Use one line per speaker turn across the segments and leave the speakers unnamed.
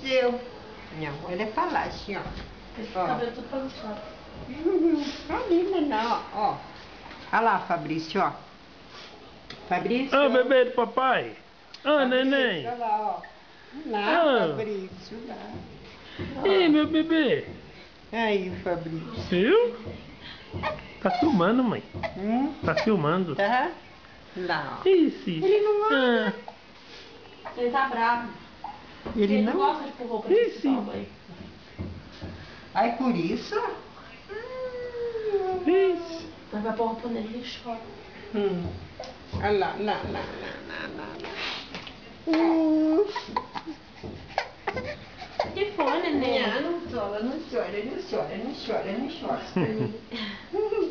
Fabrício. Não, olha pra lá, assim, ó.
Esse cabelo tudo bagunçado.
Ali, não, ó. Olha lá, Fabrício, ó. Fabrício.
Ah, bebê do papai. Ah, neném.
Olha lá, ó. Lá,
Ah.
Fabrício, lá.
Ih, meu bebê.
Aí, o Fabrício.
Viu? Tá filmando, mãe. Tá filmando.
Tá? Lá, ó.
Isso.
Ele não
Ah.
Ele tá bravo.
Ele não
gosta de pôr roupa de
Esse.
banho.
Aí, por isso?
Isso.
Mas vai pôr roupa nele e ele chora.
Olha lá, lá.
Que foi, neném?
Não chora.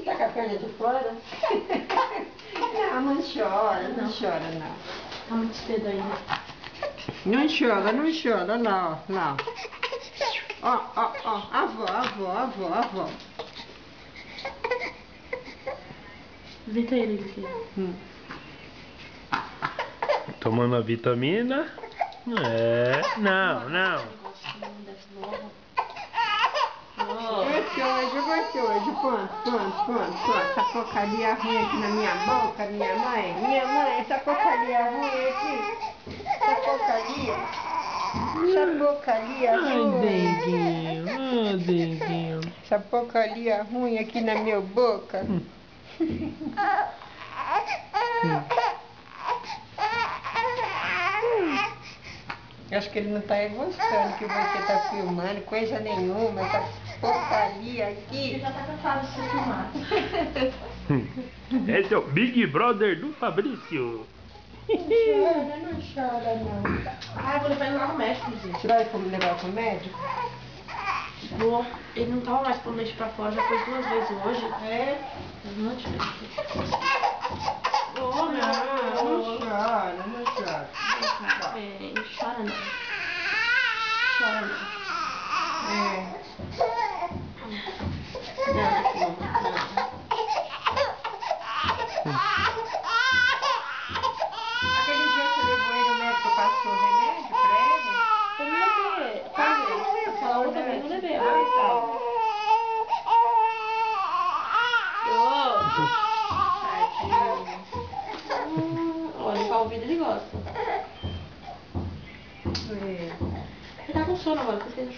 Tá com a perna de fora? Não chora, não.
Tá muito cedo ainda.
Não chora, lá, ó, lá. Ó, avó.
Visita ele aqui.
Tomando a vitamina. É. Não.
Gostoso. Quanto. Essa porcaria ruim aqui na minha boca, minha mãe, essa porcaria ruim aqui. Essa porcaria
Ai,
ruim.
denguinho.
Essa porcaria ruim aqui na minha boca. Acho que ele não tá gostando que você tá filmando, coisa nenhuma, essa porcaria
Ele
aqui.
já tá cansado de ser filmado.
Esse é o Big Brother do Fabrício.
Não chora, não.
Ai, vou levar ele lá no médico, gente.
Você vai levar pro médico?
Vou. Ele não tava mais pondo leite pra fora, já foi 2 vezes hoje.
É?
Um monte de vezes.
Não chora.
Bem, chora não. Chora não. Não,
Aquele dia que você levou ele, o médico passou remédio pra ele?
eu não levei. Aquela outra também não levei. Olha e tal. Olha, pra ouvido ele gosta. Ele tá com sono agora, por que ele tá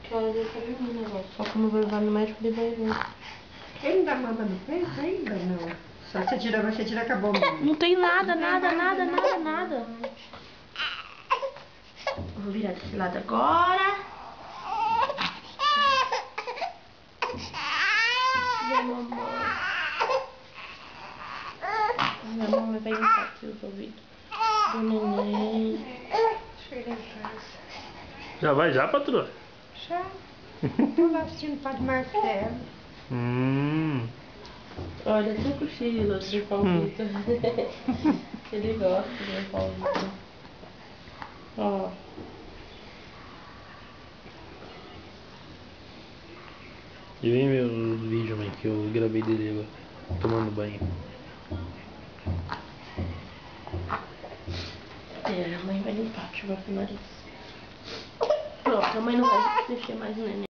Que hora ele tá dormindo agora. Só que eu não vou levar no médico, ele vai ver.
Ele não dá mama no peito ainda, não? Só você tira com a bomba.
Não tem nada. Vou virar desse lado agora. Minha mamãe vai limpar aqui os ouvidos do neném.
Deixa ele em casa.
Já vai já, patroa?
Já. Tô lá assistindo o Padre Marcelo.
Olha, até cochilo de palmito. Ele gosta de palmito. Ó.
E vem ver os vídeos, mãe, que eu gravei dele agora, tomando banho.
A mãe vai limpar, deixa eu ver o nariz. Pronto, a mãe não vai mexer mais no neném.